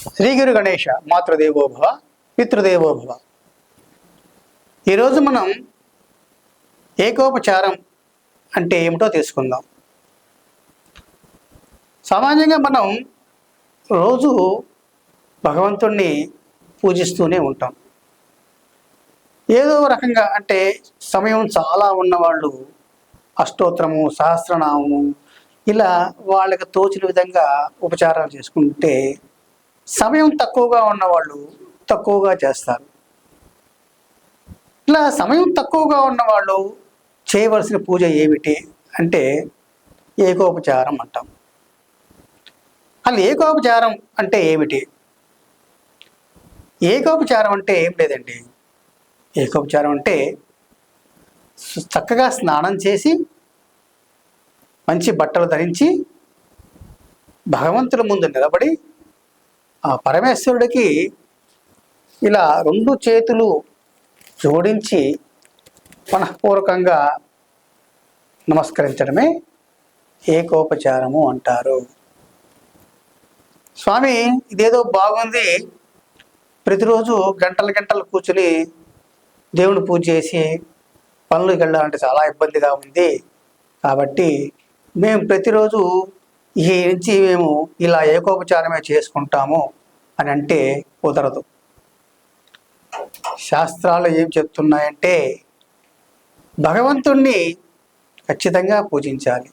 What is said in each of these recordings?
శ్రీ గురు గణేష మాతృదేవోభవ పితృదేవోభవ. ఈరోజు మనం ఏకోపచారం అంటే ఏమిటో తెలుసుకుందాం. సామాన్యంగా మనం రోజు భగవంతుణ్ణి పూజిస్తూనే ఉంటాం. ఏదో రకంగా అంటే సమయం చాలా ఉన్నవాళ్ళు అష్టోత్తరము, సహస్రనామము ఇలా వాళ్ళకి తోచిన విధంగా ఉపచారాలు చేసుకుంటే, సమయం తక్కువగా ఉన్నవాళ్ళు తక్కువగా చేస్తారు. ఇలా సమయం తక్కువగా ఉన్నవాళ్ళు చేయవలసిన పూజ ఏమిటి అంటే ఏకోపచారం అంటాం. అసలు ఏకోపచారం అంటే ఏమిటి? ఏకోపచారం అంటే ఏం లేదండి. ఏకోపచారం అంటే చక్కగా స్నానం చేసి మంచి బట్టలు ధరించి భగవంతుడి ముందు నిలబడి ఆ పరమేశ్వరుడికి ఇలా రెండు చేతులు జోడించి మనఃపూర్వకంగా నమస్కరించడమే ఏకోపచారము అంటారు. స్వామి ఇదేదో బాగుంది, ప్రతిరోజు గంటలు గంటలు కూర్చుని దేవుని పూజ చేసి పనులకు వెళ్ళాలంటే చాలా ఇబ్బందిగా ఉంది, కాబట్టి మేము ప్రతిరోజు ఈ నుంచి మేము ఇలా ఏకోపచారమే చేసుకుంటాము అని అంటే కుదరదు. శాస్త్రాలు ఏం చెప్తున్నాయంటే భగవంతుణ్ణి ఖచ్చితంగా పూజించాలి.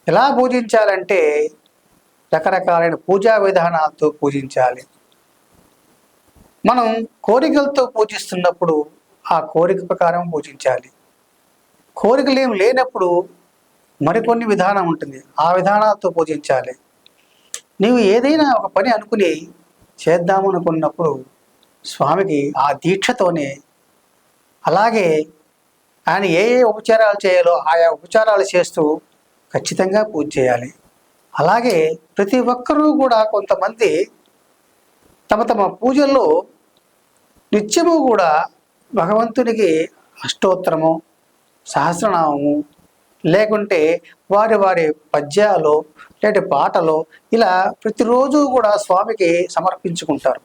ఎలా పూజించాలంటే రకరకాలైన పూజా విధానాలతో పూజించాలి. మనం కోరికలతో పూజిస్తున్నప్పుడు ఆ కోరిక ప్రకారం పూజించాలి. కోరికలు ఏమి లేనప్పుడు మరికొన్ని విధానం ఉంటుంది, ఆ విధానాలతో పూజించాలి. నీవు ఏదైనా ఒక పని అనుకుని చేద్దామనుకున్నప్పుడు స్వామికి ఆ దీక్షతోనే, అలాగే ఆయన ఏ ఏ ఉపచారాలు చేయాలో ఆయా ఉపచారాలు చేస్తూ ఖచ్చితంగా పూజ చేయాలి. అలాగే ప్రతి ఒక్కరూ కూడా కొంతమంది తమ తమ పూజల్లో నిత్యము కూడా భగవంతునికి అష్టోత్తరము, సహస్రనామము, లేకుంటే వారి వారి పద్యాలు లేదంటే పాటలు ఇలా ప్రతిరోజు కూడా స్వామికి సమర్పించుకుంటారు.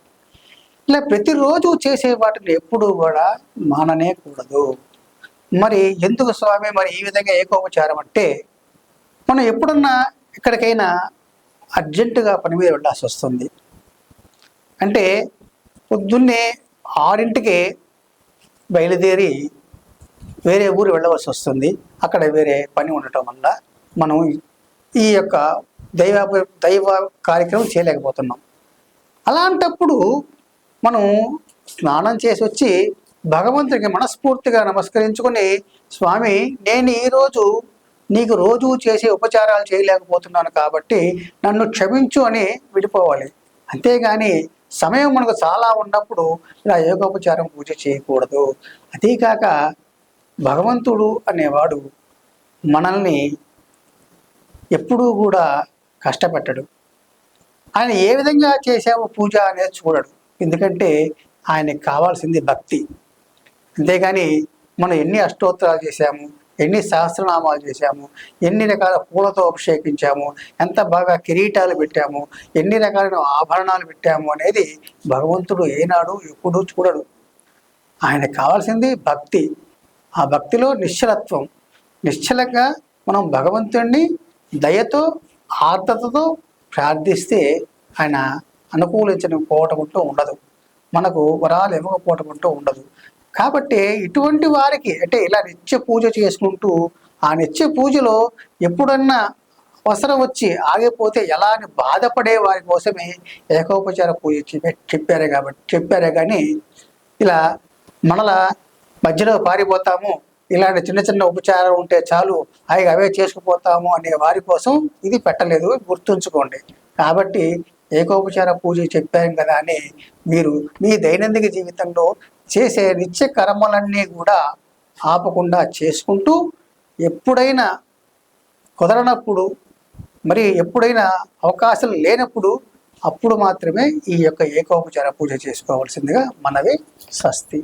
ఇలా ప్రతిరోజు చేసే వాటిని ఎప్పుడూ కూడా మాననే కూడదు. మరి ఎందుకు స్వామి మరి ఈ విధంగా ఏకోపచారం అంటే, మనం ఎప్పుడన్నా ఎక్కడికైనా అర్జెంటుగా పని మీద వెళ్ళాల్సి వస్తుంది అంటే పొద్దున్నే 6ంటికే బయలుదేరి వేరే ఊరు వెళ్ళవలసి వస్తుంది. అక్కడ వేరే పని ఉండటం వల్ల మనం ఈ యొక్క దైవ కార్యక్రమం చేయలేకపోతున్నాం. అలాంటప్పుడు మనం స్నానం చేసి వచ్చి భగవంతుడికి మనస్ఫూర్తిగా నమస్కరించుకొని, స్వామి నేను ఈరోజు నీకు రోజు చేసే ఉపచారాలు చేయలేకపోతున్నాను కాబట్టి నన్ను క్షమించు అని విడిపోవాలి. అంతేగాని సమయం మనకు చాలా ఉన్నప్పుడు ఇలా ఏకోపచారం పూజ చేయకూడదు. అదేకాక భగవంతుడు అనేవాడు మనల్ని ఎప్పుడూ కూడా కష్టపెట్టడు. ఆయన ఏ విధంగా చేసావో పూజ అనేది చూడడు. ఎందుకంటే ఆయనకు కావాల్సింది భక్తి. అంతేగాని మనం ఎన్ని అష్టోత్తరాలు చేశాము, ఎన్ని సహస్రనామాలు చేశాము, ఎన్ని రకాల పూలతో అభిషేకించాము, ఎంత బాగా కిరీటాలు పెట్టాము, ఎన్ని రకాలైన ఆభరణాలు పెట్టాము అనేది భగవంతుడు ఏనాడు ఎప్పుడూ చూడడు. ఆయనకు కావాల్సింది భక్తి. ఆ భక్తిలో నిశ్చలత్వం. నిశ్చలంగా మనం భగవంతుడిని దయతో ఆర్ద్రతతో ప్రార్థిస్తే ఆయన అనుకూలించకపోవటం అంటూ ఉండదు, మనకు వరాలు ఇవ్వకపోవటం అంటూ ఉండదు. కాబట్టి ఇటువంటి వారికి అంటే ఇలా నిత్య పూజ చేసుకుంటూ ఆ నిత్య పూజలో ఎప్పుడన్నా అవసరం వచ్చి ఆగిపోతే ఎలా అని బాధపడే వారి కోసమే ఏకోపచార పూజ చెప్పారే కానీ ఇలా మనలా మధ్యలో పారిపోతాము, ఇలాంటి చిన్న చిన్న ఉపచారం ఉంటే చాలు హాయిగా అవే చేసుకుపోతాము అనే వారి కోసం ఇది పెట్టలేదు, గుర్తుంచుకోండి. కాబట్టి ఏకోపచార పూజ చెప్పాం కదా అని మీరు మీ దైనందిక జీవితంలో చేసే నిత్య కర్మలన్నీ కూడా ఆపకుండా చేసుకుంటూ, ఎప్పుడైనా కుదరనప్పుడు మరి ఎప్పుడైనా అవకాశం లేనప్పుడు అప్పుడు మాత్రమే ఈ యొక్క ఏకోపచార పూజ చేసుకోవాల్సిందిగా మనవి. స్వస్తి.